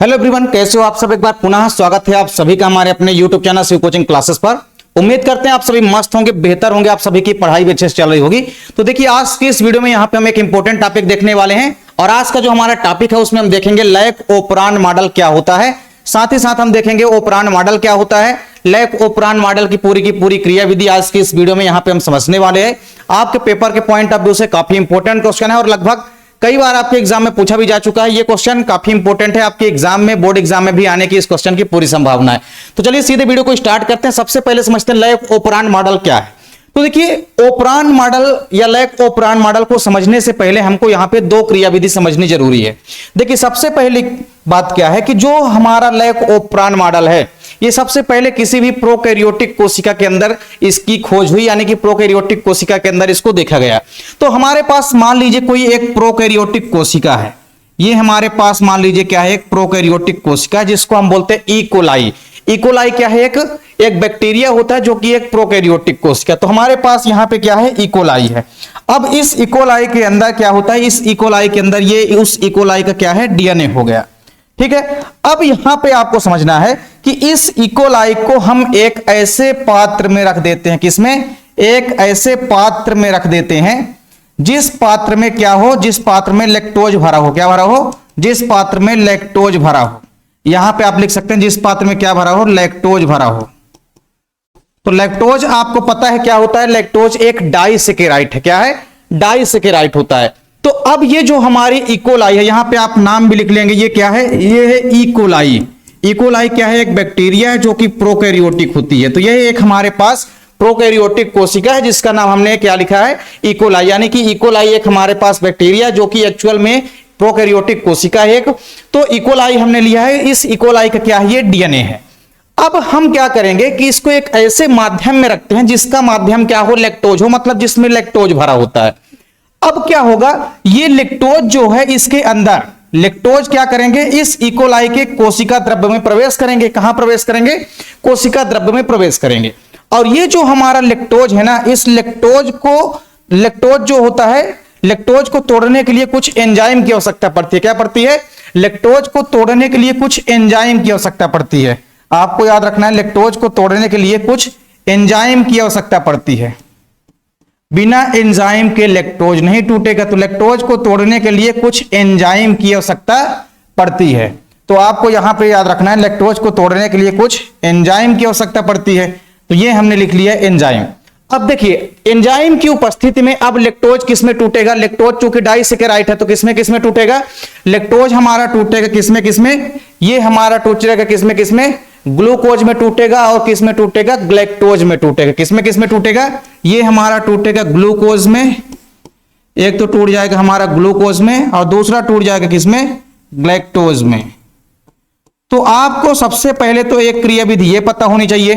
Hello everyone, कैसे हो आप सब। एक बार पुनः स्वागत है आप सभी का हमारे अपने YouTube channel Shiv coaching classes पर। उम्मीद करते हैं आप सभी मस्त होंगे, बेहतर होंगे, आप सभी की पढ़ाई भी अच्छे से चल रही होगी। तो देखिए आज की इस वीडियो में यहाँ पे हम एक इंपॉर्टेंट टॉपिक देखने वाले हैं और आज का जो हमारा टॉपिक है उसमें हम देखेंगे लैक ऑपरांड मॉडल क्या होता है। साथ ही साथ हम देखेंगे ऑपरांड मॉडल क्या होता है, लैक ऑपरांड मॉडल की पूरी क्रियाविधि आज की इस वीडियो में यहाँ पे हम समझने वाले हैं। आपके पेपर के पॉइंट ऑफ व्यू से काफी इंपॉर्टेंट क्वेश्चन है और लगभग कई बार आपके एग्जाम में पूछा भी जा चुका है। ये क्वेश्चन काफी इंपॉर्टेंट है, आपके एग्जाम में, बोर्ड एग्जाम में भी आने की इस क्वेश्चन की पूरी संभावना है। तो चलिए सीधे वीडियो को स्टार्ट करते हैं। सबसे पहले समझते हैं लैक ऑपरांड मॉडल क्या है। तो देखिए ऑपरांड मॉडल या लैक ऑपरांड मॉडल को समझने से पहले हमको यहाँ पे दो क्रियाविधि समझनी जरूरी है। देखिए सबसे पहली बात क्या है कि जो हमारा लैक ऑपरांड मॉडल है ये सबसे पहले किसी भी प्रोकैरियोटिक कोशिका के अंदर इसकी खोज हुई, यानी कि प्रोकैरियोटिक कोशिका के अंदर इसको देखा गया। तो हमारे पास मान लीजिए कोई एक प्रोकैरियोटिक कोशिका है, ये हमारे पास मान लीजिए क्या है, एक प्रोकैरियोटिक कोशिका जिसको हम बोलते हैं ई कोलाई। ई कोलाई क्या है, एक बैक्टीरिया होता है जो कि एक प्रोकैरियोटिक कोशिका। तो हमारे पास यहाँ पे क्या है, ई कोलाई है। अब इस ई कोलाई के अंदर क्या होता है, इस ई कोलाई के अंदर ये उस ई कोलाई का क्या है, डीएनए हो गया। ठीक है, अब यहां पे आपको समझना है कि इस ई कोलाई को हम एक ऐसे पात्र में रख देते हैं, किसमें, एक ऐसे पात्र में रख देते हैं जिस पात्र में क्या हो, जिस पात्र में लैक्टोज भरा हो। क्या भरा हो, जिस पात्र में लैक्टोज भरा हो। यहां पे आप लिख सकते हैं जिस पात्र में क्या भरा हो, लैक्टोज भरा हो। तो लैक्टोज आपको पता है क्या होता है, लैक्टोज एक डाइसैकेराइड है। क्या है, डाइसैकेराइड होता है। तो अब ये जो हमारी ई कोलाई है, यहां पे आप नाम भी लिख लेंगे, ये क्या है, ये है ई कोलाई। ई कोलाई क्या है, एक बैक्टीरिया है जो कि प्रोकैरियोटिक होती है। तो यह एक हमारे पास प्रोकैरियोटिक कोशिका है जिसका नाम हमने क्या लिखा है, ई कोलाई। यानी कि ई कोलाई एक हमारे पास बैक्टीरिया जो कि एक्चुअल में प्रोकैरियोटिक कोशिका है एक। तो ई कोलाई हमने लिया है, इस ई कोलाई का क्या है, ये डीएनए है। अब हम क्या करेंगे कि इसको एक ऐसे माध्यम में रखते हैं जिसका माध्यम क्या हो, लैक्टोज हो, मतलब जिसमें लैक्टोज भरा होता है। अब क्या होगा, ये लैक्टोज जो है इसके अंदर लैक्टोज क्या करेंगे, इस ई कोलाई के कोशिका द्रव्य में प्रवेश करेंगे। कहां प्रवेश करेंगे, कोशिका द्रव्य में प्रवेश करेंगे। और ये जो हमारा लैक्टोज है ना, इस लैक्टोज जो होता है, लैक्टोज को तोड़ने के लिए कुछ एंजाइम की आवश्यकता पड़ती है। क्या पड़ती है, लैक्टोज को तोड़ने के लिए कुछ एंजाइम की आवश्यकता पड़ती है। आपको याद रखना है, लैक्टोज को तोड़ने के लिए कुछ एंजाइम की आवश्यकता पड़ती है। बिना एंजाइम के लैक्टोज नहीं टूटेगा। तो लैक्टोज को तोड़ने के लिए कुछ एंजाइम की आवश्यकता पड़ती है। तो आपको यहां पे याद रखना है, लैक्टोज को तोड़ने के लिए कुछ एंजाइम की आवश्यकता पड़ती है। तो ये हमने लिख लिया एंजाइम। अब देखिए एंजाइम की उपस्थिति में अब लैक्टोज किसमें टूटेगा, लैक्टोज चूंकि डाइसैकेराइड है तो किसमें किसमें टूटेगा, लैक्टोज हमारा टूटेगा किसमें किसमें, ये हमारा टूटेगा किसमें किसमें, ग्लूकोज में टूटेगा और किसमें टूटेगा, ग्लैक्टोज में टूटेगा। किसमें किसमें टूटेगा, ये हमारा टूटेगा ग्लूकोज में, एक तो टूट जाएगा हमारा ग्लूकोज में और दूसरा टूट जाएगा किसमें, ग्लैक्टोज में। तो आपको सबसे पहले तो एक क्रियाविधि ये पता होनी चाहिए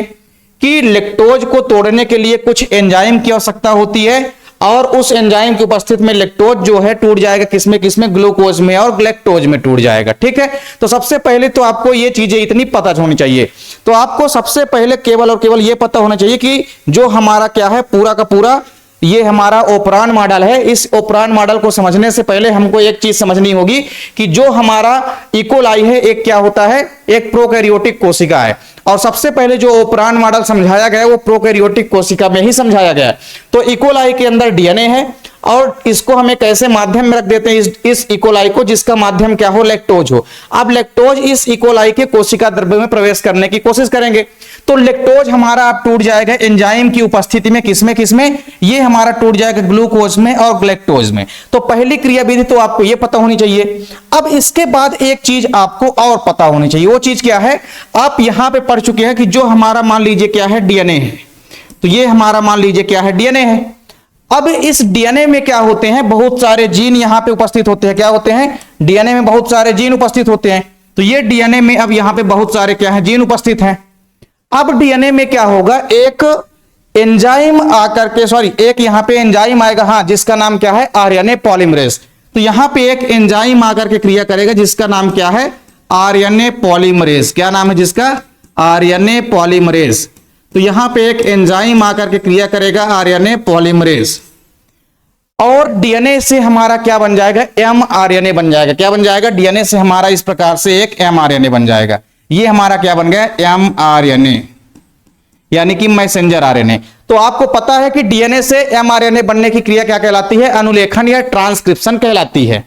कि लैक्टोज को तोड़ने के लिए कुछ एंजाइम की आवश्यकता होती है और उस एंजाइम की उपस्थिति में लैक्टोज जो है टूट जाएगा किसमें किसमें, ग्लूकोज में और ग्लैक्टोज में टूट जाएगा। ठीक है, तो सबसे पहले तो आपको ये चीजें इतनी पता होनी चाहिए। तो आपको सबसे पहले केवल और केवल ये पता होना चाहिए कि जो हमारा क्या है, पूरा का पूरा ये हमारा ऑपरांड मॉडल है। इस ऑपरांड मॉडल को समझने से पहले हमको एक चीज समझनी होगी कि जो हमारा ई कोलाई है एक क्या होता है, एक प्रोकैरियोटिक कोशिका है। और सबसे पहले जो ऑपरांड मॉडल समझाया गया है वो प्रोकैरियोटिक कोशिका में ही समझाया गया है। तो ई कोलाई के अंदर डीएनए है और इसको हम एक ऐसे माध्यम में रख देते हैं, इस ई कोलाई को, जिसका माध्यम क्या हो, लैक्टोज हो। अब लैक्टोज इस ई कोलाई के कोशिका द्रव्य में प्रवेश करने की कोशिश करेंगे। तो लैक्टोज हमारा अब टूट जाएगा एंजाइम की उपस्थिति में, किसमें किसमें, ये हमारा टूट जाएगा ग्लूकोज में और ग्लैक्टोज में। तो पहली क्रियाविधि तो आपको ये पता होनी चाहिए। अब इसके बाद एक चीज आपको और पता होनी चाहिए, वो चीज क्या है, आप यहां पे पढ़ चुके हैं कि जो हमारा मान लीजिए क्या है, डीएनए है। तो ये हमारा मान लीजिए क्या है, डीएनए है। अब इस डीएनए में क्या होते हैं, बहुत सारे जीन यहां पे उपस्थित होते हैं। क्या होते हैं, डीएनए में बहुत सारे जीन उपस्थित होते हैं। तो ये डीएनए में अब यहां पे बहुत सारे क्या है, जीन उपस्थित हैं। अब डीएनए में क्या होगा, एक एंजाइम आकर के एक यहां पे एंजाइम आएगा, हाँ, जिसका नाम क्या है, आरएनए पॉलीमरेज। तो यहां पे एक एंजाइम आकर के क्रिया करेगा जिसका नाम क्या है, आरएनए पॉलीमरेज। क्या नाम है जिसका, आरएनए पॉलीमरेज। तो यहां पे एक एंजाइम आकर के क्रिया करेगा आरएनए पॉलीमरेज। और डीएनए से हमारा क्या बन जाएगा, एमआरएनए बन जाएगा। क्या बन जाएगा, डीएनए से हमारा इस प्रकार से एक एमआरएनए बन जाएगा। ये हमारा क्या बन गया, एमआरएनए, यानी कि मैसेंजर आरएनए। तो आपको पता है कि डीएनए से एमआरएनए बनने की क्रिया क्या कहलाती है, अनुलेखन या ट्रांसक्रिप्शन कहलाती है।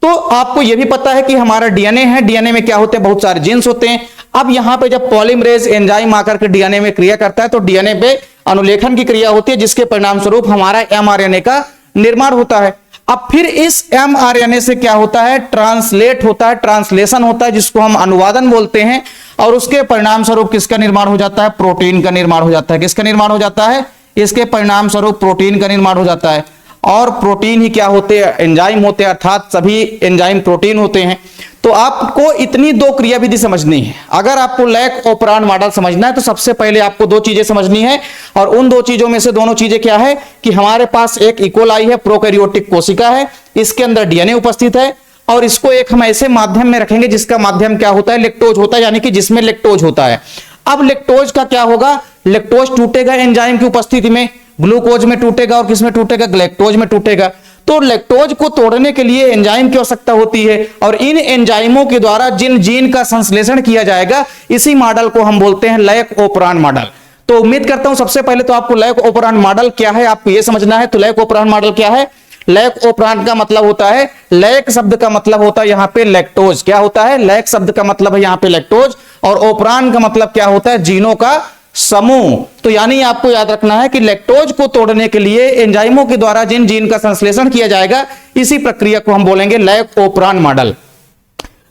तो आपको यह भी पता है कि हमारा डीएनए है, डीएनए में क्या होते हैं, बहुत सारे जीन्स होते हैं। अब यहां पे जब पॉलीमरेज एंजाइम आकर के डीएनए में क्रिया करता है तो डीएनए पे अनुलेखन की क्रिया होती है, जिसके परिणाम स्वरूप हमारा एमआरएनए का निर्माण होता है। अब फिर इस एमआरएनए से क्या होता है, ट्रांसलेट होता है, ट्रांसलेशन होता है, जिसको हम अनुवादन बोलते हैं। और उसके परिणाम स्वरूप किसका निर्माण हो जाता है, प्रोटीन का निर्माण हो जाता है। किसका निर्माण हो जाता है, इसके परिणाम स्वरूप प्रोटीन का निर्माण हो जाता है। और प्रोटीन ही क्या होते हैं, एंजाइम होते हैं, अर्थात सभी एंजाइम प्रोटीन होते हैं। तो आपको इतनी दो क्रियाविधि समझनी है। अगर आपको लैक ओपरान मॉडल समझना है तो सबसे पहले आपको दो चीजें समझनी है, और उन दो चीजों में से दोनों चीजें क्या है कि हमारे पास एक इकोलाई है, प्रोकैरियोटिक कोशिका है, इसके अंदर डीएनए उपस्थित है, और इसको एक हम ऐसे माध्यम में रखेंगे जिसका माध्यम क्या होता है, लैक्टोज होता है, यानी कि जिसमें लैक्टोज होता है। अब लैक्टोज का क्या होगा, लैक्टोज टूटेगा एंजाइम की उपस्थिति में, ग्लूकोज में टूटेगा और किसमें टूटेगा, ग्लैक्टोज में टूटेगा। तो लैक्टोज को तोड़ने के लिए एंजाइम की आवश्यकता होती है, और इन एंजाइमों के द्वारा जिन जीन का संश्लेषण किया जाएगा, इसी मॉडल को हम बोलते हैं लैक ओपरान मॉडल। तो उम्मीद करता हूं सबसे पहले तो आपको लैक ओपरान मॉडल क्या है आपको यह समझना है। तो लैक ओपरान मॉडल क्या है, लैक ओपरान का मतलब होता है, लैक शब्द का मतलब होता है यहां पे लैक्टोज। क्या होता है, लैक शब्द का मतलब है यहां पे लैक्टोज, और ओपरान का मतलब क्या होता है, जीनों का समूह। तो यानी आपको याद रखना है कि लैक्टोज को तोड़ने के लिए एंजाइमों के द्वारा जिन जीन का संश्लेषण किया जाएगा, इसी प्रक्रिया को हम बोलेंगे लैक ओपरान मॉडल।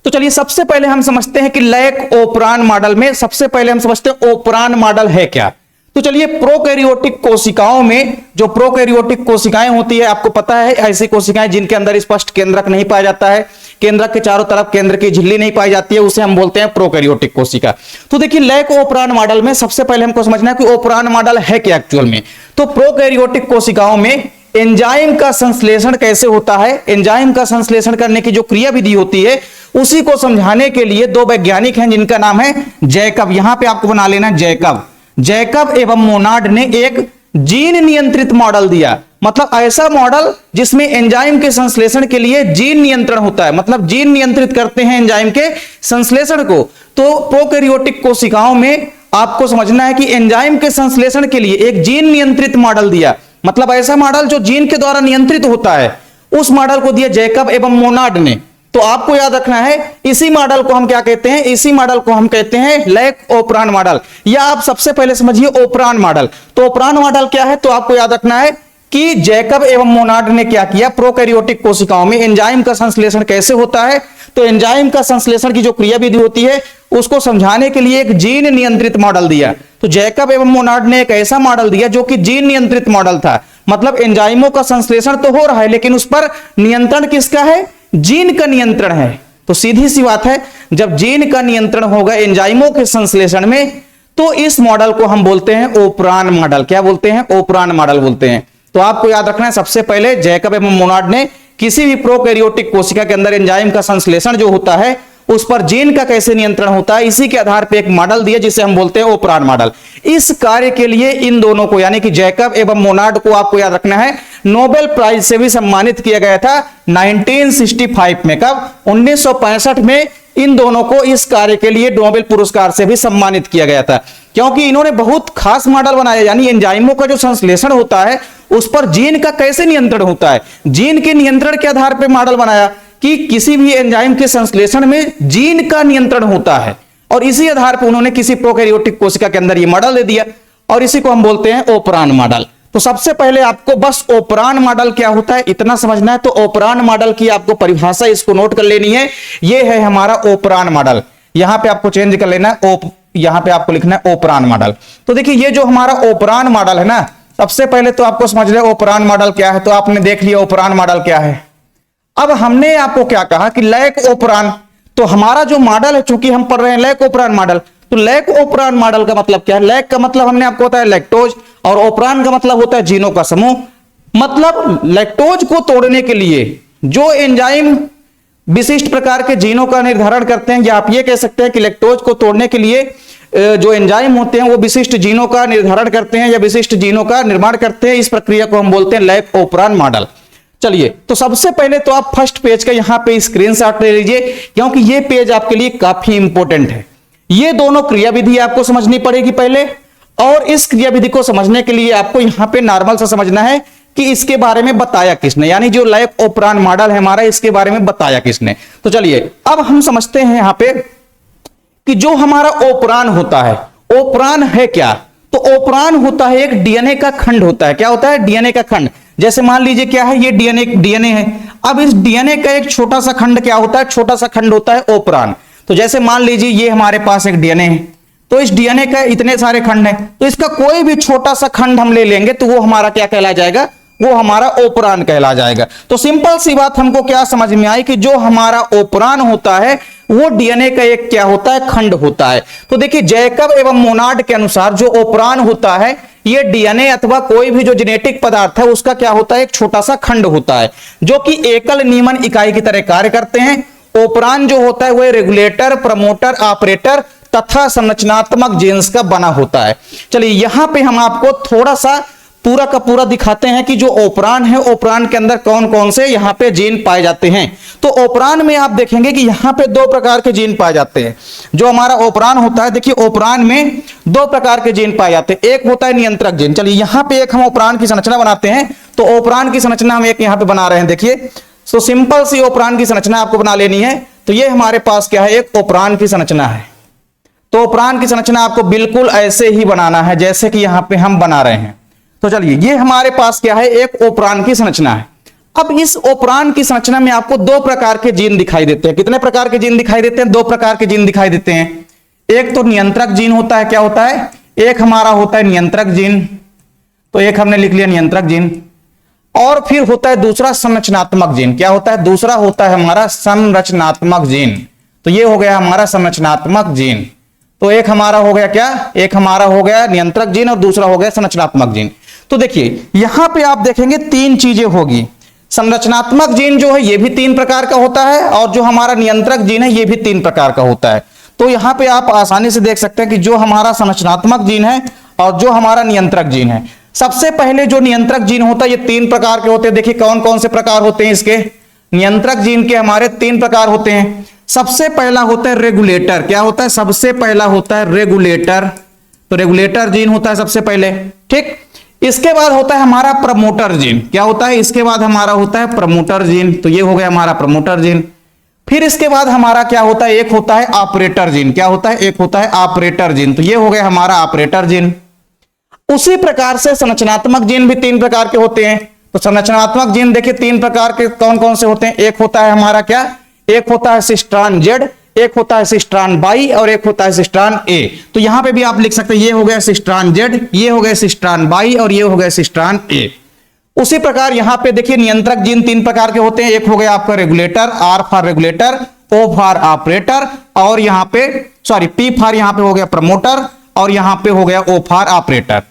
तो चलिए सबसे पहले हम समझते हैं कि लैक ओपरान मॉडल में सबसे पहले हम समझते हैं ओपरान मॉडल है क्या। तो चलिए, प्रोकैरियोटिक कोशिकाओं में जो प्रोकैरियोटिक कोशिकाएं होती है, आपको पता है ऐसी कोशिकाएं जिनके अंदर स्पष्ट केंद्रक नहीं पाया जाता है, केंद्रक के चारों तरफ केंद्र की झिल्ली नहीं पाई जाती है, उसे हम बोलते हैं प्रोकैरियोटिक कोशिका। तो देखिए, लैक ओपरान मॉडल में सबसे पहले हमको समझना है कि ओपरान मॉडल है क्या एक्चुअल में। तो प्रोकैरियोटिक कोशिकाओं में एंजाइम का संश्लेषण कैसे होता है, एंजाइम का संश्लेषण करने की जो क्रिया विधि होती है, उसी को समझाने के लिए दो वैज्ञानिक हैं जिनका नाम है जैकब। यहां पे आपको बना लेना जैकब एवं मोनार्ड ने एक जीन नियंत्रित मॉडल दिया। मतलब ऐसा मॉडल जिसमें एंजाइम के संश्लेषण के लिए जीन नियंत्रण होता है, मतलब जीन नियंत्रित करते हैं एंजाइम के संश्लेषण को। तो प्रोकैरियोटिक कोशिकाओं में आपको समझना है कि एंजाइम के संश्लेषण के लिए एक जीन नियंत्रित मॉडल दिया, मतलब ऐसा मॉडल जो जीन के द्वारा नियंत्रित होता है, उस मॉडल को दिया जैकब एवं मोनार्ड ने। तो आपको याद रखना है, इसी मॉडल को हम क्या कहते हैं, इसी मॉडल को हम कहते हैं लैक ओपरान मॉडल, या आप सबसे पहले समझिए ओपरान मॉडल। तो ओपरान मॉडल क्या है, तो आपको याद रखना है कि जैकब एवं मोनार्ड ने क्या किया, प्रोकैरियोटिक कोशिकाओं में एंजाइम का संश्लेषण कैसे होता है, तो एंजाइम का संश्लेषण की जो क्रिया विधि होती है, उसको समझाने के लिए एक जीन नियंत्रित मॉडल दिया। तो जैकब एवं मोनार्ड ने एक ऐसा मॉडल दिया जो कि जीन नियंत्रित मॉडल था, मतलब एंजाइमों का संश्लेषण तो हो रहा है, लेकिन उस पर नियंत्रण किसका है, जीन का नियंत्रण है। तो सीधी सी बात है, जब जीन का नियंत्रण होगा एंजाइमों के संश्लेषण में, तो इस मॉडल को हम बोलते हैं ओपरान मॉडल। क्या बोलते हैं, ओपरान मॉडल बोलते हैं। तो आपको याद रखना है, सबसे पहले जैकब एवं मोनार्ड ने किसी भी प्रोकैरियोटिक कोशिका के अंदर एंजाइम का संश्लेषण जो होता है, उस पर जीन का कैसे नियंत्रण होता है, इसी के आधार पर एक मॉडल दिया जिसे हम बोलते हैं ओपरान मॉडल। इस कार्य के लिए इन दोनों को, यानी कि जैकब एवं मोनार्ड को, आपको याद रखना है, नोबेल प्राइज से भी सम्मानित किया गया था 1965 में। कब, 1965 में इन दोनों को इस कार्य के लिए नोबेल पुरस्कार से भी सम्मानित किया गया था, क्योंकि इन्होंने बहुत खास मॉडल बनाया, यानी एंजाइमों का जो संश्लेषण होता है उस पर जीन का कैसे नियंत्रण होता है, जीन के नियंत्रण के आधार पर मॉडल बनाया कि किसी भी एंजाइम के संश्लेषण में जीन का नियंत्रण होता है, और इसी आधार पर उन्होंने किसी प्रोकैरियोटिक कोशिका के अंदर यह मॉडल दे दिया, और इसी को हम बोलते हैं ओपरान मॉडल। तो सबसे पहले आपको बस ओपरान मॉडल क्या होता है इतना समझना है। तो ओपरान मॉडल की आपको परिभाषा इसको नोट कर लेनी है। यह है हमारा ओपरान मॉडल, यहां पे आपको चेंज कर लेना है, यहां पे आपको लिखना है ओपरान मॉडल। तो देखिए, ये जो हमारा ओपरान मॉडल है ना, सबसे पहले तो आपको समझ ले ओपरान मॉडल क्या है। तो आपने देख लिया ओपरान मॉडल क्या है। अब हमने आपको क्या कहा कि लैक ओपरान, तो हमारा जो मॉडल है, चूंकि हम पढ़ रहे हैं लैक ओपरान मॉडल, तो लैक ओपरान मॉडल का मतलब क्या है, लैक का मतलब हमने आपको बताया लैक्टोज, और ओपरान का मतलब होता है जीनों का समूह। मतलब लैक्टोज को तोड़ने के लिए जो एंजाइम विशिष्ट प्रकार के जीनों का निर्धारण करते हैं, या आप ये कह सकते हैं कि लैक्टोज को तोड़ने के लिए जो एंजाइम होते हैं वो विशिष्ट जीनों का निर्धारण करते हैं या विशिष्ट जीनों का निर्माण करते हैं। इस प्रक्रिया को हम बोलते हैं लैक ओपरान मॉडल। चलिए, तो सबसे पहले तो आप फर्स्ट पेज का यहां पे स्क्रीनशॉट ले लीजिए, क्योंकि ये पेज आपके लिए काफी इंपॉर्टेंट है। ये दोनों क्रियाविधि आपको समझनी पड़ेगी पहले, और इस क्रियाविधि को समझने के लिए आपको यहां पे नॉर्मल सा समझना है कि इसके बारे में बताया किसने, यानी जो लैप ओपरान मॉडल है हमारा, इसके बारे में बताया किसने। तो चलिए अब हम समझते हैं यहां पे कि जो हमारा ओपरान होता है, ओपरान है क्या? तो ओपरान होता है एक डीएनए का खंड होता है। क्या होता है? डीएनए का खंड। जैसे मान लीजिए क्या है, ये डीएनए है। अब इस डीएनए का एक छोटा सा खंड क्या होता है? छोटा सा खंड होता है ओपरान। तो जैसे मान लीजिए ये हमारे पास एक डीएनए है, तो इस डीएनए का इतने सारे खंड हैं, तो इसका कोई भी छोटा सा खंड हम ले लेंगे तो वो हमारा क्या कहला जाएगा? वो हमारा ओपरान कहला जाएगा। तो सिंपल सी बात हमको क्या समझ में आई कि जो हमारा ओपरान होता है वो डीएनए का एक क्या होता है? खंड होता है। तो देखिए जैकब एवं मोनार्ड के अनुसार जो ओपरान होता है ये डीएनए अथवा कोई भी जो जेनेटिक पदार्थ है उसका क्या होता है? एक छोटा सा खंड होता है, जो कि एकल नियमन इकाई की तरह कार्य करते हैं। ओपरान जो होता है वह रेगुलेटर, प्रमोटर, ऑपरेटर तथा संरचनात्मक जीन्स का बना होता है। चलिए यहां पे हम आपको थोड़ा सा पूरा का पूरा दिखाते हैं कि जो ओपरान है, ओपरान के अंदर कौन कौन से यहां पे जीन पाए जाते हैं। तो ओपरान में आप देखेंगे कि यहां पे दो प्रकार के जीन पाए जाते हैं। जो हमारा ओपरान होता है, देखिए ओपरान में दो प्रकार के जीन पाए जाते हैं। एक होता है नियंत्रक जीन। चलिए यहां पे एक हम ओपरान की संरचना बनाते हैं। तो ओपरान की संरचना हम एक यहां पे बना रहे हैं। देखिए तो सिंपल सी ओपरान की संरचना आपको बना लेनी है। तो ये हमारे पास क्या है? एक ओपरान की संरचना है। तो ओपरान की संरचना आपको बिल्कुल ऐसे ही बनाना है जैसे कि यहां पे हम बना रहे हैं। तो चलिए ये हमारे पास क्या है? एक ओपरान की संरचना है। अब इस ओपरान की संरचना में आपको दो प्रकार के जीन दिखाई देते हैं। कितने प्रकार के जीन दिखाई देते हैं? दो प्रकार के जीन दिखाई देते हैं। एक तो नियंत्रक जीन होता है। क्या होता है? एक हमारा होता है नियंत्रक जीन, तो एक हमने लिख लिया नियंत्रक जीन। और फिर होता है दूसरा संरचनात्मक जीन। क्या होता है? दूसरा होता है हमारा संरचनात्मक जीन। तो ये हो गया हमारा संरचनात्मक जीन। तो एक हमारा हो गया क्या? एक हमारा हो गया नियंत्रक जीन और दूसरा हो गया संरचनात्मक जीन। तो देखिए यहां पे आप देखेंगे तीन चीजें होगी। संरचनात्मक जीन जो है ये भी तीन प्रकार का होता है, और जो हमारा नियंत्रक जीन है ये भी तीन प्रकार का होता है। तो यहां पे आप आसानी से देख सकते हैं कि जो हमारा संरचनात्मक जीन है और जो हमारा नियंत्रक जीन है। सबसे पहले जो नियंत्रक जीन होता है ये तीन प्रकार के होते हैं। देखिए कौन कौन से प्रकार होते हैं इसके? नियंत्रक जीन के हमारे तीन प्रकार होते हैं। सबसे पहला होता है रेगुलेटर। क्या होता है? सबसे पहला होता है रेगुलेटर। तो रेगुलेटर जीन होता है सबसे पहले, ठीक। इसके बाद होता है हमारा प्रमोटर जीन। क्या होता है? इसके बाद हमारा होता है प्रमोटर जीन। तो ये हो गया हमारा प्रमोटर जीन। फिर इसके बाद हमारा क्या होता है? एक होता है ऑपरेटर जीन। क्या होता है? एक होता है ऑपरेटर जीन। तो ये हो गया हमारा ऑपरेटर जीन। उसी प्रकार से संरचनात्मक जीन भी तीन प्रकार के होते हैं। तो संरचनात्मक जीन देखिए तीन प्रकार के कौन कौन से होते हैं? एक होता है हमारा क्या? एक होता है सिस्ट्रान जेड, एक होता है सिस्ट्रान बाई और एक होता है सिस्ट्रान ए। तो यहां पे भी आप लिख सकते हैं ये हो गया सिस्ट्रान जेड, ये हो गया सिस्ट्रान बाई और ये हो गया सिस्ट्रान ए। उसी प्रकार यहां पे देखिए नियंत्रक जीन तीन प्रकार के होते हैं। एक हो गया आपका regulator, R for regulator, O for operator, और यहां पे पी फॉर यहां पे हो गया प्रमोटर, और यहां पे हो गया ओ फॉर ऑपरेटर।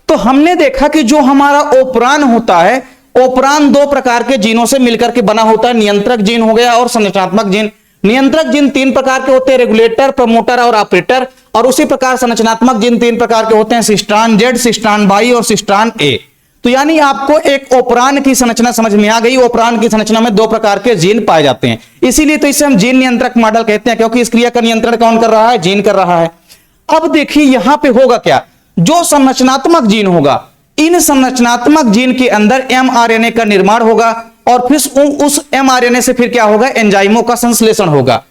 तो हमने देखा कि जो हमारा ओपरान होता है, ओपरान दो प्रकार के जीनों से मिलकर के बना होता है। नियंत्रक जीन हो गया और संरचनात्मक जीन। नियंत्रक जीन तीन प्रकार के होते हैं, रेगुलेटर, प्रमोटर और ऑपरेटर। और उसी प्रकार संरचनात्मक जीन तीन प्रकार के होते हैं, सिस्ट्रान जेड, सिस्ट्रान बाई और सिस्ट्रान ए। तो यानी आपको एक ओपरान की संरचना समझ में आ गई। ओपरान की संरचना में दो प्रकार के जीन पाए जाते हैं, इसीलिए तो इसे हम जीन नियंत्रक मॉडल कहते हैं, क्योंकि इस क्रिया का नियंत्रण कौन कर रहा है? जीन कर रहा है। अब देखिए यहां पे होगा क्या? जो संरचनात्मक जीन होगा, इन संरचनात्मक जीन के अंदर एमआरएनए का निर्माण होगा, और फिर उस एमआरएनए से फिर क्या होगा? एंजाइमों का संश्लेषण होगा।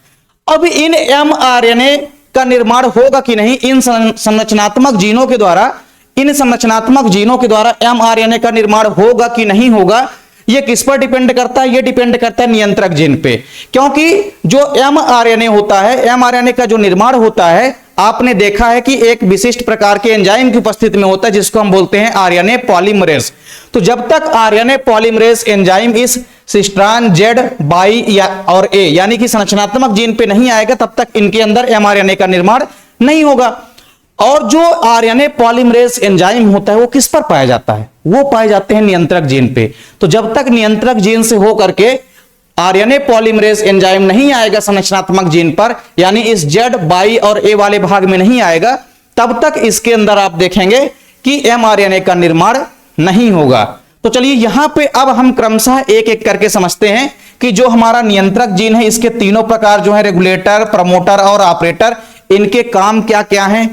अब इन एमआरएनए का निर्माण होगा कि नहीं? इन संरचनात्मक जीनों के द्वारा, इन संरचनात्मक जीनों के द्वारा एमआरएनए का निर्माण होगा कि नहीं होगा, यह किस पर डिपेंड करता है? यह डिपेंड करता है नियंत्रक जीन पे। क्योंकि जो एमआरएनए होता है, एमआरएनए का जो निर्माण होता है, आपने देखा है कि एक विशिष्ट प्रकार के एंजाइम की उपस्थिति में होता है, जिसको हम बोलते हैं आरएनए पॉलीमरेज। तो जब तक आरएनए पॉलीमरेज एंजाइम इस सिस्ट्रान जेड बाई और ए यानी कि संरचनात्मक जीन पे नहीं आएगा, तब तक इनके अंदर एमआरएनए का निर्माण नहीं होगा। और जो आरएनए पॉलीमरेज एंजाइम होता है वो किस पर पाया जाता है? वो पाए जाते हैं नियंत्रक जीन पे। तो जब तक नियंत्रक जीन से होकर के आरएनए पॉलीमरेज एंजाइम नहीं आएगा संरचनात्मक जीन पर, यानी इस जेड बाई और ए वाले भाग में नहीं आएगा, तब तक इसके अंदर आप देखेंगे कि एमआरएनए का निर्माण नहीं होगा। तो चलिए यहां पे अब हम क्रमशः एक एक करके समझते हैं कि जो हमारा नियंत्रक जीन है इसके तीनों प्रकार जो है रेगुलेटर, प्रमोटर और ऑपरेटर, इनके काम क्या क्या हैं,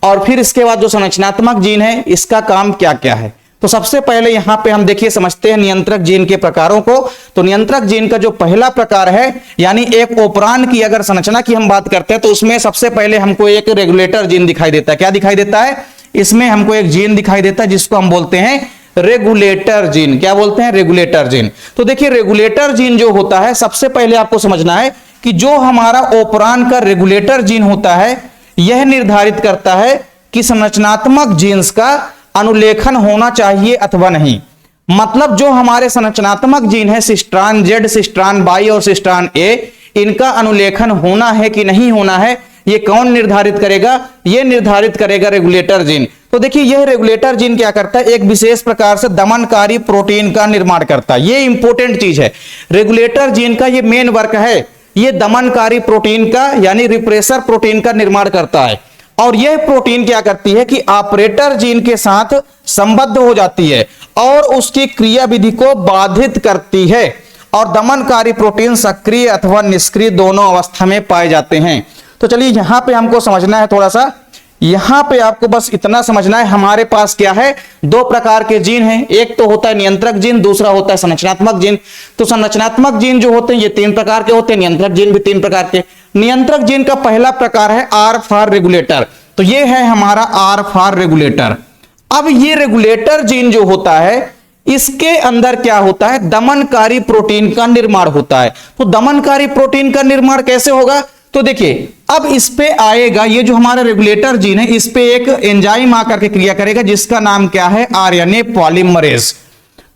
और फिर इसके बाद जो संरचनात्मक जीन है इसका काम क्या क्या है। तो सबसे पहले यहां पे हम देखिए समझते हैं नियंत्रक जीन के प्रकारों को। तो नियंत्रक जीन का जो पहला प्रकार है, यानी एक ओपरान की अगर संरचना की हम बात करते हैं तो उसमें सबसे पहले हमको एक रेगुलेटर जीन दिखाई देता है। क्या दिखाई देता है? इसमें हमको एक जीन दिखाई देता है जिसको हम बोलते हैं रेगुलेटर जीन। क्या बोलते हैं? Regulator gene. तो देखिए रेगुलेटर जीन जो होता है, सबसे पहले आपको समझना है कि जो हमारा ओपरान का रेगुलेटर जीन होता है यह निर्धारित करता है कि संरचनात्मक जीन्स का अनुलेखन होना चाहिए अथवा नहीं। मतलब जो हमारे संरचनात्मक जीन है सिस्ट्रान जेड, सिस्ट्रान वाई और सिस्ट्रान ए, इनका अनुलेखन होना है कि नहीं होना है, ये कौन निर्धारित करेगा? ये निर्धारित करेगा रेगुलेटर जीन। तो देखिए यह रेगुलेटर जीन क्या करता है, एक विशेष प्रकार से दमनकारी प्रोटीन का निर्माण करता है। ये इंपॉर्टेंट चीज है, रेगुलेटर जीन का ये मेन वर्क है, ये दमनकारी प्रोटीन का यानी रिप्रेसर प्रोटीन का निर्माण करता है। और यह प्रोटीन क्या करती है कि ऑपरेटर जीन के साथ संबद्ध हो जाती है और उसकी क्रियाविधि को बाधित करती है, और दमनकारी प्रोटीन सक्रिय अथवा निष्क्रिय दोनों अवस्था में पाए जाते हैं। तो चलिए यहां पे हमको समझना है थोड़ा सा, यहां पे आपको बस इतना समझना है, हमारे पास क्या है, दो प्रकार के जीन हैं, एक तो होता है नियंत्रक जीन, दूसरा होता है संरचनात्मक जीन। तो संरचनात्मक जीन जो होते हैं ये 3 प्रकार के होते हैं, नियंत्रक जीन भी 3 प्रकार के। नियंत्रक जीन का पहला प्रकार है आर फॉर रेगुलेटर। तो ये है हमारा आर फॉर रेगुलेटर। अब ये रेगुलेटर जीन जो होता है इसके अंदर क्या होता है, दमनकारी प्रोटीन का निर्माण होता है। तो दमनकारी प्रोटीन का निर्माण कैसे होगा? तो देखिए अब इस पे आएगा, ये जो हमारा रेगुलेटर जीन है इस पे एक एंजाइम आकर के क्रिया करेगा जिसका नाम क्या है, आरएनए पॉलीमरेज।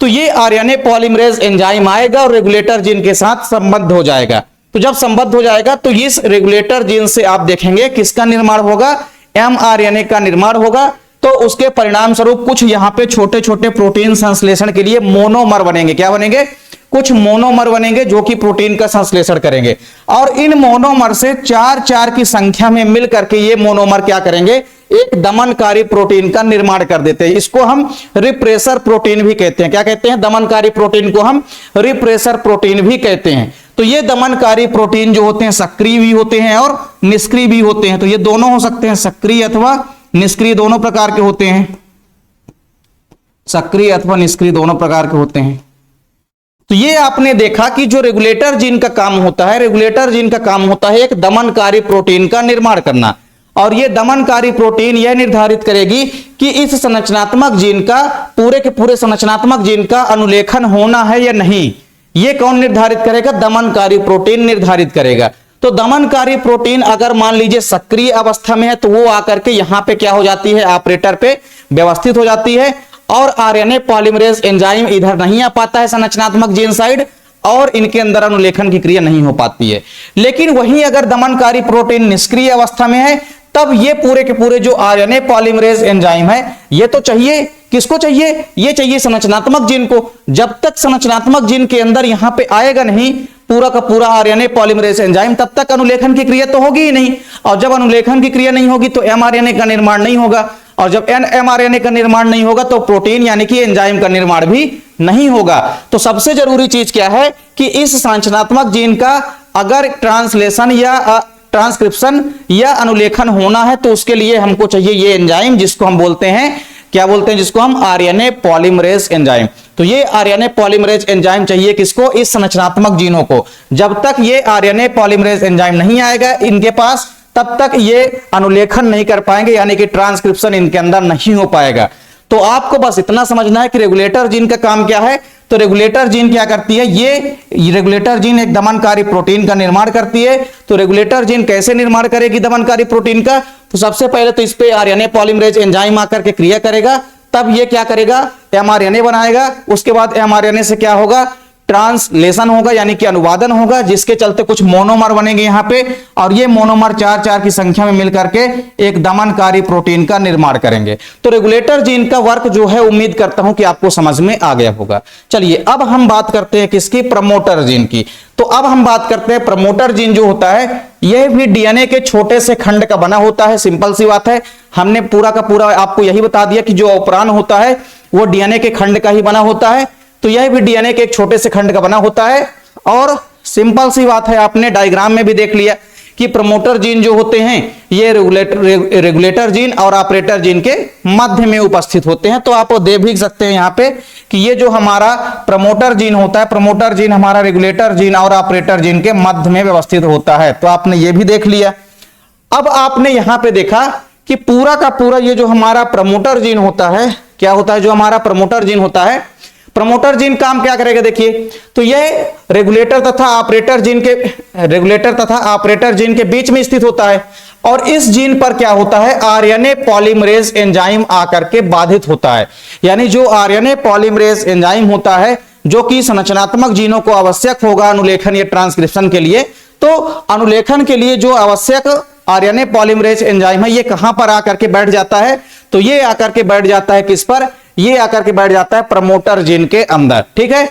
तो ये आरएनए पॉलीमरेज एंजाइम आएगा और रेगुलेटर जीन के साथ संबद्ध हो जाएगा। तो जब संबद्ध हो जाएगा तो इस रेगुलेटर जीन से आप देखेंगे किसका निर्माण होगा, एमआरएनए का निर्माण होगा। तो उसके परिणाम स्वरूप कुछ यहां पे छोटे छोटे प्रोटीन संश्लेषण के लिए मोनोमर बनेंगे। क्या बनेंगे? कुछ मोनोमर बनेंगे जो कि प्रोटीन का संश्लेषण करेंगे, और इन मोनोमर से 4 की संख्या में मिल करके ये मोनोमर क्या करेंगे, एक दमनकारी प्रोटीन का निर्माण कर देते हैं। इसको हम रिप्रेसर प्रोटीन भी कहते हैं। क्या कहते हैं? दमनकारी प्रोटीन को हम रिप्रेसर प्रोटीन भी कहते हैं। तो ये दमनकारी प्रोटीन जो होते हैं सक्रिय भी होते हैं और निष्क्रिय भी होते हैं। तो ये दोनों हो सकते हैं, सक्रिय अथवा निष्क्रिय दोनों प्रकार के होते हैं, सक्रिय अथवा निष्क्रिय दोनों प्रकार के होते हैं। तो ये आपने देखा कि जो रेगुलेटर जीन का काम होता है, रेगुलेटर जीन का काम होता है एक दमनकारी प्रोटीन का निर्माण करना, और ये दमनकारी प्रोटीन यह निर्धारित करेगी कि इस संरचनात्मक जीन का, पूरे के पूरे संरचनात्मक जीन का अनुलेखन होना है या नहीं। ये कौन निर्धारित करेगा? दमनकारी प्रोटीन निर्धारित करेगा। तो दमनकारी प्रोटीन अगर मान लीजिए सक्रिय अवस्था में है तो वो आकर के यहां पे क्या हो जाती है, ऑपरेटर पे व्यवस्थित हो जाती है, और आरएनए पॉलीमरेज एंजाइम इधर नहीं आ पाता है संरचनात्मक जीन साइड, और इनके अंदर अनुलेखन की क्रिया नहीं हो पाती है। लेकिन वहीं अगर दमनकारी प्रोटीन निष्क्रिय अवस्था में है तब ये पूरे के पूरे जो आरएनए पॉलीमरेज एंजाइम है ये तो चाहिए, किसको चाहिए? ये चाहिए संरचनात्मक जीन को। जब तक संरचनात्मक जीन के अंदर यहां पे आएगा नहीं पूरा का पूरा आरएनए पॉलीमरेज एंजाइम, तब तक अनुलेखन की क्रिया तो होगी ही नहीं, और जब अनुलेखन की क्रिया नहीं होगी तो एमआरएनए का निर्माण नहीं होगा, और जब एमआरएनए का निर्माण नहीं होगा तो प्रोटीन यानी कि एंजाइम का निर्माण भी नहीं होगा। तो सबसे जरूरी चीज क्या है कि इस संरचनात्मक जीन का अगर ट्रांसलेशन या ट्रांसक्रिप्शन या अनुलेखन होना है तो उसके लिए हमको चाहिए ये एंजाइम, जिसको हम बोलते हैं, क्या बोलते हैं, जिसको हम आरएनए पॉलीमरेज एंजाइम। तो ये आरएनए पॉलीमरेज एंजाइम चाहिए किसको? इस संरचनात्मक जीनों को। जब तक ये आरएनए पॉलीमरेज एंजाइम नहीं आएगा इनके पास तब तक ये अनुलेखन नहीं कर पाएंगे, यानी कि ट्रांसक्रिप्शन इनके अंदर नहीं हो पाएगा। तो आपको बस इतना समझना है कि रेगुलेटर जीन का काम क्या है। तो रेगुलेटर जीन क्या करती है, ये रेगुलेटर जीन एक दमनकारी प्रोटीन का निर्माण करती है। तो रेगुलेटर जीन कैसे निर्माण करेगी दमनकारी प्रोटीन का? तो सबसे पहले तो इस पे आरएनए पॉलीमरेज एंजाइम आकर के क्रिया करेगा, तब ये क्या करेगा, एमआरएनए बनाएगा। उसके बाद एमआरएनए से क्या होगा, ट्रांसलेशन होगा यानी कि अनुवादन होगा, जिसके चलते कुछ मोनोमर बनेंगे यहाँ पे, और ये मोनोमर 4 की संख्या में मिलकर के एक दमनकारी प्रोटीन का निर्माण करेंगे। तो रेगुलेटर जीन का वर्क जो है उम्मीद करता हूं कि आपको समझ में आ गया होगा। चलिए अब हम बात करते हैं किसकी, प्रमोटर जीन की। तो अब हम बात करते हैं प्रमोटर जीन जो होता है यह भी डीएनए के छोटे से खंड का बना होता है। सिंपल सी बात है, हमने पूरा का पूरा आपको यही बता दिया कि जो ऑपरान होता है वो डीएनए के खंड का ही बना होता है, तो यह भी डीएनए के एक छोटे से खंड का बना होता है। और सिंपल सी बात है, आपने डायग्राम में भी देख लिया कि प्रमोटर जीन जो होते हैं ये रेगुलेटर जीन और ऑपरेटर जीन के मध्य में उपस्थित होते हैं। तो आप देख भी सकते हैं यहाँ पे कि ये जो हमारा प्रमोटर जीन होता है, प्रमोटर जीन हमारा रेगुलेटर जीन और ऑपरेटर जीन के मध्य में व्यवस्थित होता है। तो आपने ये भी देख लिया। अब आपने यहां पे देखा कि पूरा का पूरा ये जो हमारा प्रमोटर जीन होता है, क्या होता है, जो हमारा प्रमोटर जीन होता है, प्रमोटर जीन काम क्या करेगा देखिए, तो यह रेगुलेटर तथा ऑपरेटर जीन के बीच में स्थित होता है। और इस जीन पर क्या होता है, आरएनए पॉलीमरेज एंजाइम आकर के बाधित होता है। यानी जो आरएनए पॉलीमरेज एंजाइम होता है जो कि संरचनात्मक जीनों को आवश्यक होगा अनुलेखन या ट्रांसक्रिप्शन के लिए, तो अनुलेखन के लिए जो आवश्यक आरएनए पॉलीमरेज एंजाइम है ये कहां पर आकर के बैठ जाता है, तो ये आकर के बैठ जाता है किस पर, ये आकर के बैठ जाता है प्रमोटर जीन के अंदर। ठीक है।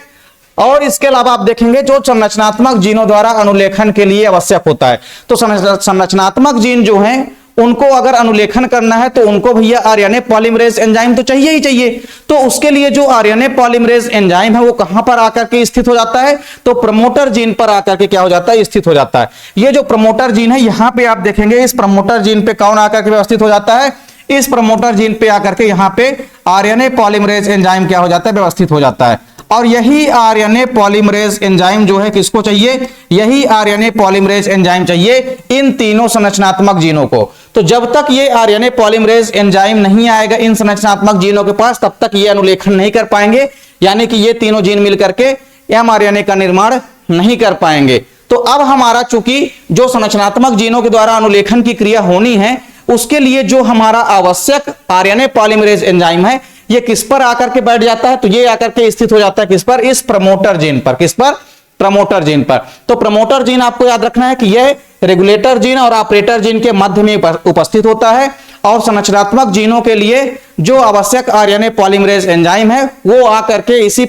और इसके अलावा आप देखेंगे जो संरचनात्मक जीनों द्वारा अनुलेखन के लिए आवश्यक होता है, तो संरचनात्मक जीन जो हैं उनको अगर अनुलेखन करना है तो उनको भैया आरएनए पॉलीमरेज एंजाइम तो चाहिए ही चाहिए। तो उसके लिए जो आरएनए पॉलीमरेज एंजाइम है वो कहां पर आकर के स्थित हो जाता है, तो प्रमोटर जीन पर आकर के क्या हो जाता है, स्थित हो जाता है। ये जो प्रमोटर जीन है यहां पे आप देखेंगे इस प्रमोटर जीन पे कौन आकर के व्यवस्थित हो जाता है, इस प्रमोटर जीन पे आकर के यहां पे आरएनए पॉलीमरेज एंजाइम क्या हो जाता है, व्यवस्थित हो जाता है। और यही आरएनए पॉलीमरेज एंजाइम जो है किसको चाहिए, यही आरएनए पॉलीमरेज एंजाइम चाहिए इन तीनों संरचनात्मक जीनों को। तो जब तक ये आरएनए पॉलीमरेज एंजाइम नहीं आएगा इन संरचनात्मक जीनों के पास, तब तक ये अनुलेखन नहीं कर पाएंगे, यानी कि ये तीनों जीन मिलकर के एमआरएनए का निर्माण नहीं कर पाएंगे। तो अब हमारा चूंकि जो संरचनात्मक जीनों के द्वारा अनुलेखन की क्रिया होनी है उसके लिए जो हमारा आवश्यक आरएनए पॉलीमरेज एंजाइम है ये किस पर आकर के बैठ जाता है, तो ये आकर के स्थित हो जाता है किस पर, इस प्रमोटर जीन पर। किस पर, प्रमोटर जीन पर। तो प्रमोटर जीन आपको याद रखना है कि यह रेगुलेटर जीन और ऑपरेटर जीन के मध्य में उपस्थित होता है और संरचनात्मक जीनों के लिए जो आवश्यक आरएनए पॉलीमरेज एंजाइम है वो आकर के इसी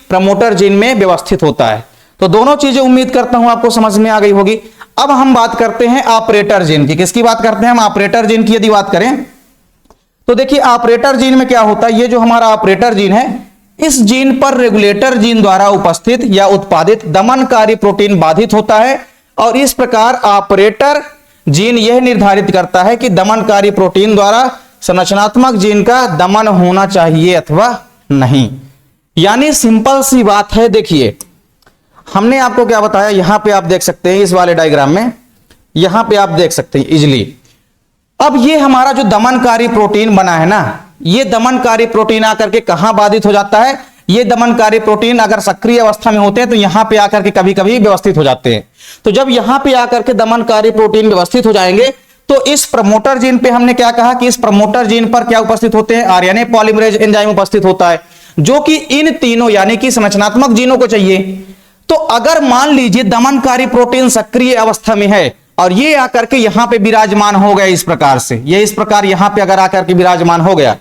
प्रमोटर जीन में व्यवस्थित होता है। तो दोनों चीजें उम्मीद करता हूं आपको समझ में आ गई होगी। अब हम बात करते हैं ऑपरेटर जीन की। किसकी बात करते हैं हम, ऑपरेटर जीन की यदि बात करें तो देखिए ऑपरेटर जीन में क्या होता है, ये जो हमारा ऑपरेटर जीन है इस जीन पर रेगुलेटर जीन द्वारा उपस्थित या उत्पादित दमनकारी प्रोटीन बाधित होता है। और इस प्रकार ऑपरेटर जीन यह निर्धारित करता है कि दमनकारी प्रोटीन द्वारा संरचनात्मक जीन का दमन होना चाहिए अथवा नहीं। यानी सिंपल सी बात है, देखिए हमने आपको क्या बताया, यहां पे आप देख सकते हैं इस वाले डायग्राम में, यहां पे आप देख सकते हैं इजिली। अब ये हमारा जो दमनकारी प्रोटीन बना है ना, ये दमनकारी प्रोटीन आकर के कहां बाधित हो जाता है, ये दमनकारी प्रोटीन अगर सक्रिय अवस्था में होते हैं तो यहां पे आकर के कभी कभी व्यवस्थित हो जाते हैं। तो जब यहां पे आकर के दमनकारी प्रोटीन व्यवस्थित हो जाएंगे तो इस प्रमोटर जीन पे हमने क्या कहा कि इस प्रमोटर जीन पर क्या उपस्थित होते हैं, आरएनए पॉलीमरेज एंजाइम उपस्थित होता है जो कि इन तीनों यानी कि संरचनात्मक जीनों को चाहिए। तो अगर मान लीजिए दमनकारी प्रोटीन सक्रिय अवस्था में है और ये आकर के यहां पे विराजमान हो गया इस प्रकार से, ये इस प्रकार यहां पे अगर आकर के विराजमान हो गया,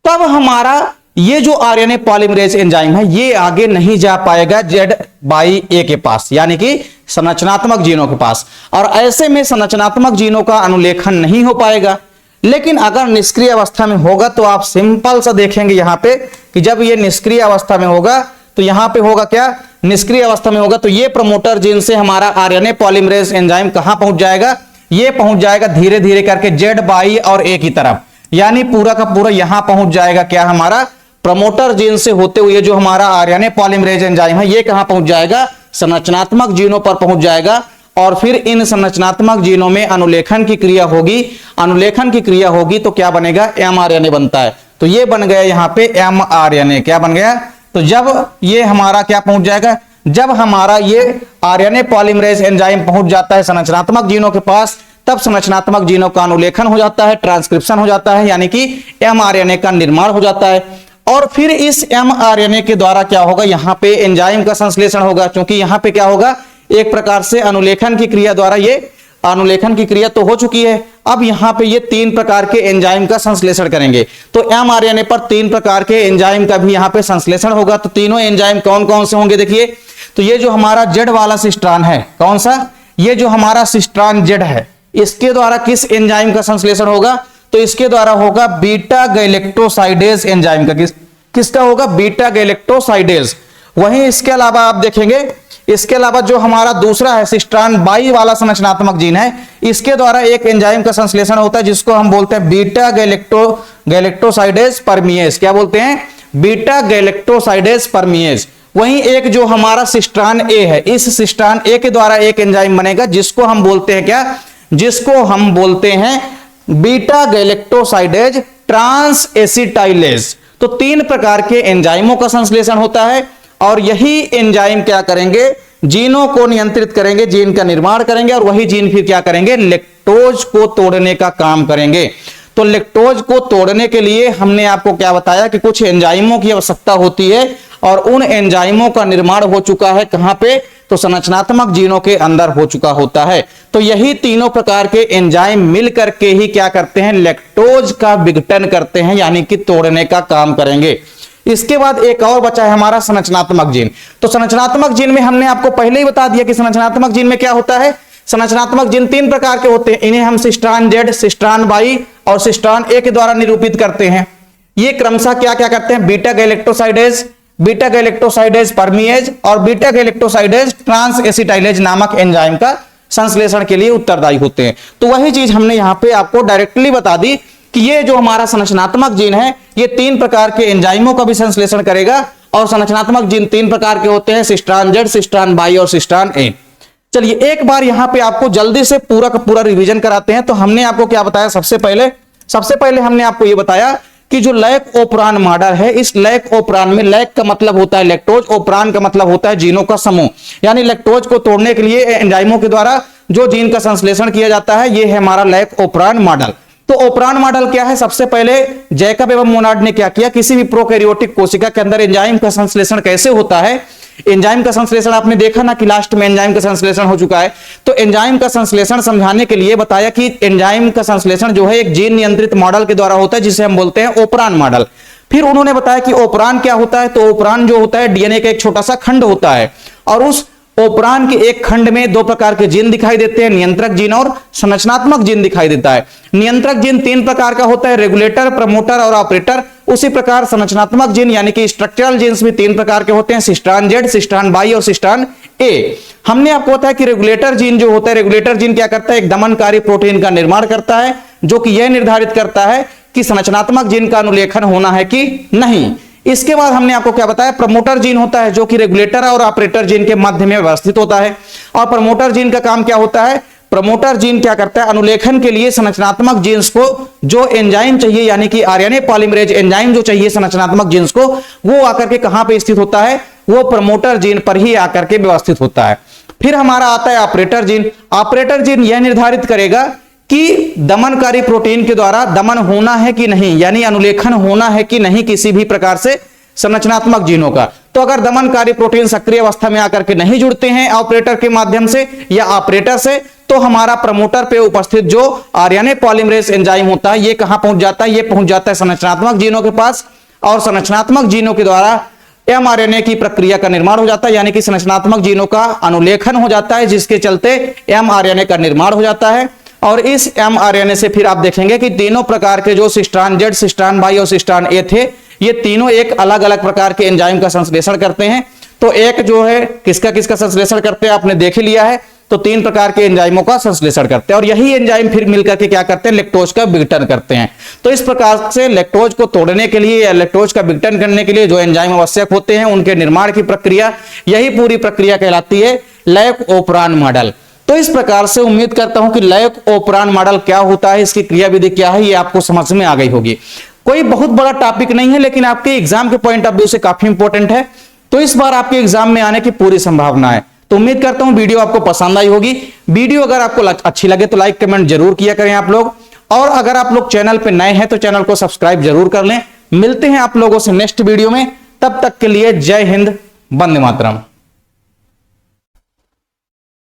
तब हमारा ये जो आरएनए पॉलीमरेज एंजाइम है ये आगे नहीं जा पाएगा Z/A के पास, यानी कि संरचनात्मक जीनों के पास। और ऐसे में संरचनात्मक जीनों का अनुलेखन नहीं हो पाएगा। लेकिन अगर निष्क्रिय अवस्था में होगा तो आप सिंपल सा देखेंगे यहां पे कि जब ये निष्क्रिय अवस्था में होगा तो यहां पे होगा क्या, निष्क्रिय अवस्था में होगा तो ये प्रमोटर जीन से हमारा आरएनए पॉलीमरेज एंजाइम कहां पहुंच जाएगा, ये पहुंच जाएगा धीरे धीरे करके Z/A और A की तरफ, यानी पूरा का पूरा यहां पहुंच जाएगा क्या, हमारा प्रमोटर जीन से होते हुए जो हमारा आरएनए पॉलीमरेज एंजाइम है ये कहां पहुंच जाएगा, संरचनात्मक जीनों पर पहुंच जाएगा। और फिर इन संरचनात्मक जीनों में अनुलेखन की क्रिया होगी, अनुलेखन की क्रिया होगी तो क्या बनेगा, एमआरएनए बनता है। तो ये बन गया यहां पे एमआरएनए, क्या बन गया, तो जब ये हमारा क्या पहुंच जाएगा, जब हमारा ये आरएनए पॉलीमरेज एंजाइम पहुंच जाता है संरचनात्मक जीनों के पास, तब संरचनात्मक जीनों का अनुलेखन हो जाता है, ट्रांसक्रिप्शन हो जाता है, यानी कि एमआरएनए का निर्माण हो जाता है। और फिर इस एमआरएनए के द्वारा क्या होगा, यहां पे एंजाइम का संश्लेषण होगा, क्योंकि यहां पे क्या होगा, एक प्रकार से अनुलेखन की क्रिया द्वारा ये अनुलेखन की क्रिया तो हो चुकी है, अब यहां पे ये 3 प्रकार के एंजाइम का संश्लेषण करेंगे। तो एमआरएनए पर 3 प्रकार के एंजाइम का भी यहां पे संश्लेषण होगा। तो तीनों एंजाइम कौन कौन से होंगे, देखिए तो ये जो हमारा जेड वाला सिस्ट्रान है, कौन सा, ये जो हमारा सिस्ट्रान जेड है, इसके द्वारा किस एंजाइम का संश्लेषण होगा, तो इसके द्वारा होगा बीटा गैलेक्टोसाइडेज एंजाइम का। किसका होगा, बीटा गैलेक्टोसाइडेज। वहीं इसके अलावा आप देखेंगे, इसके अलावा जो हमारा दूसरा है सिस्ट्रान बाई वाला संरचनात्मक जीन है, इसके द्वारा एक एंजाइम का संश्लेषण होता है जिसको हम बोलते हैं बीटा गैलेक्टोसाइडेज परमिएज। क्या बोलते हैं, बीटा गैलेक्टोसाइडेज परमिएज। वहीं एक जो हमारा सिस्ट्रान ए है, इस सिस्ट्रान ए के द्वारा एक एंजाइम बनेगा जिसको हम बोलते हैं क्या, जिसको हम बोलते हैं बीटा गैलेक्टोसाइडेज ट्रांस एसिटाइलेज। तो 3 प्रकार के एंजाइमों का संश्लेषण होता है और यही एंजाइम क्या करेंगे, जीनों को नियंत्रित करेंगे, जीन का निर्माण करेंगे और वही जीन फिर क्या करेंगे, लैक्टोज को तोड़ने का काम करेंगे। तो लैक्टोज को तोड़ने के लिए हमने आपको क्या बताया कि कुछ एंजाइमों की आवश्यकता होती है और उन एंजाइमों का निर्माण हो चुका है कहां पे, तो संरचनात्मक जीनों के अंदर हो चुका होता है। तो यही तीनों प्रकार के एंजाइम मिल करके ही क्या करते हैं, लैक्टोज का विघटन करते हैं, यानी कि तोड़ने का काम करेंगे। इसके बाद एक और बचा है हमारा संरचनात्मक जीन। तो संरचनात्मक जीन में हमने आपको पहले ही बता दिया कि संरचनात्मक जीन में क्या होता है, संरचनात्मक जीन 3 प्रकार के होते हैं। इन्हें हम सिस्ट्रान जेड, सिस्ट्रान बाई और सिस्ट्रान ए के द्वारा निरूपित करते हैं। ये क्रमशः क्या क्या करते हैं, बीटा गैलेक्टोसाइडेज, बीटा गैलेक्टोसाइडेज परमिएज और बीटा गैलेक्टोसाइडेज ट्रांस एसिटाइलेज नामक एंजाइम का संश्लेषण के लिए उत्तरदायी होते हैं। तो वही चीज हमने यहां पे आपको डायरेक्टली बता दी कि ये जो हमारा संरचनात्मक जीन है ये 3 प्रकार के एंजाइमों का भी संश्लेषण करेगा और संरचनात्मक जीन 3 प्रकार के होते हैं, सिस्ट्रान जेड, सिस्ट्रान बाई और सिस्ट्रान ए। चलिए एक बार यहां पे आपको जल्दी से पूरा का पूरा रिवीजन कराते हैं। तो हमने आपको क्या बताया, सबसे पहले हमने आपको ये बताया कि जो लैक ओपरान मॉडल है, इस लैक ओपरान में लैक का मतलब होता है लैक्टोज, ओपरान का मतलब होता है जीनों का समूह, यानी लैक्टोज को तोड़ने के लिए एंजाइमों के द्वारा जो जीन का संश्लेषण किया जाता है ये है हमारा लैक ओपरान मॉडल। तो ओपरान मॉडल क्या है, सबसे पहले जैकब एवं मोनार्ड ने क्या किया, किसी भी प्रोकैरियोटिक कोशिका के अंदर एंजाइम का संश्लेषण कैसे होता है, एंजाइम का संश्लेषण आपने देखा ना कि लास्ट में एंजाइम का संश्लेषण हो चुका है। तो एंजाइम का संश्लेषण समझाने के लिए बताया कि एंजाइम का संश्लेषण जो है एक जीन नियंत्रित मॉडल के द्वारा होता है जिसे हम बोलते हैं ओपरान मॉडल। फिर उन्होंने बताया कि ओपरान क्या होता है, तो ओपरान जो होता है डीएनए का एक छोटा सा खंड होता है और उस ओपरान के एक खंड में 2 प्रकार के जीन दिखाई देते हैं, नियंत्रक जीन और संरचनात्मक जीन दिखाई देता है। नियंत्रक जीन 3 प्रकार का होता है, रेगुलेटर, प्रमोटर और ऑपरेटर। उसी प्रकार संरचनात्मक जीन यानी कि स्ट्रक्चरल जीन्स भी 3 प्रकार के होते हैं, सिस्ट्रान जेड, सिस्ट्रान बाई और सिस्ट्रान ए। हमने आपको बताया कि रेगुलेटर जीन जो होता है, रेगुलेटर जीन क्या करता है, एक दमनकारी प्रोटीन का निर्माण करता है जो कि यह निर्धारित करता है कि संरचनात्मक जीन का अनुलेखन होना है कि नहीं। इसके बाद हमने आपको क्या बताया, प्रमोटर जीन होता है जो कि रेगुलेटर और ऑपरेटर जीन के मध्य में व्यवस्थित होता है। और प्रमोटर जीन का काम क्या होता है, प्रमोटर जीन क्या करता है, अनुलेखन के लिए संरचनात्मक जीन्स को जो एंजाइम चाहिए यानी कि आरएनए पॉलीमरेज एंजाइम जो चाहिए संरचनात्मक जीन्स को, वो आकर के कहां पे स्थित होता है, वो प्रमोटर जीन पर ही आकर के व्यवस्थित होता है। फिर हमारा आता है ऑपरेटर जीन। ऑपरेटर जीन यह निर्धारित करेगा कि दमनकारी प्रोटीन के द्वारा दमन होना है कि नहीं, यानी अनुलेखन होना है कि नहीं किसी भी प्रकार से संरचनात्मक जीनों का। तो अगर दमनकारी प्रोटीन सक्रिय अवस्था में आकर के नहीं जुड़ते हैं ऑपरेटर के माध्यम से या ऑपरेटर से, तो हमारा प्रमोटर पे उपस्थित जो आरएनए पॉलीमरेज एंजाइम होता है ये कहां पहुंच जाता है, ये पहुंच जाता है संरचनात्मक जीनों के पास और संरचनात्मक जीनों के द्वारा एमआरएनए की प्रक्रिया का निर्माण हो जाता है, यानी कि संरचनात्मक जीनों का अनुलेखन हो जाता है जिसके चलते एमआरएनए का निर्माण हो जाता है। और इस एमआरएनए से फिर आप देखेंगे कि तीनों प्रकार के जो सिस्ट्रान जेड, सिस्ट्रान बाई और सिस्ट्रान ए थे, ये तीनों एक अलग अलग प्रकार के एंजाइम का संश्लेषण करते हैं। तो एक जो है किसका किसका संश्लेषण करते हैं आपने देख लिया है, तो 3 प्रकार के एंजाइमों का संश्लेषण करते हैं और यही एंजाइम फिर मिलकर के क्या करते हैं, लैक्टोज का विघटन करते हैं। तो इस प्रकार से लैक्टोज को तोड़ने के लिए या लैक्टोज का विघटन करने के लिए जो एंजाइम आवश्यक होते हैं उनके निर्माण की प्रक्रिया, यही पूरी प्रक्रिया कहलाती है लैक ओपरान मॉडल। तो इस प्रकार से उम्मीद करता हूं कि लैक ओपरान मॉडल क्या होता है, इसकी क्रियाविधि क्या है, ये आपको समझ में आ गई होगी। कोई बहुत बड़ा टॉपिक नहीं है लेकिन आपके एग्जाम के पॉइंट ऑफ व्यू से काफी इंपॉर्टेंट है। तो इस बार आपके एग्जाम में आने की पूरी संभावना है। तो उम्मीद करता हूं वीडियो आपको पसंद आई होगी। वीडियो अगर आपको अच्छी लगे तो लाइक कमेंट जरूर किया करें आप लोग, और अगर आप लोग चैनल पे नए हैं तो चैनल को सब्सक्राइब जरूर कर लें। मिलते हैं आप लोगों से नेक्स्ट वीडियो में, तब तक के लिए जय हिंद, वंदे मातरम।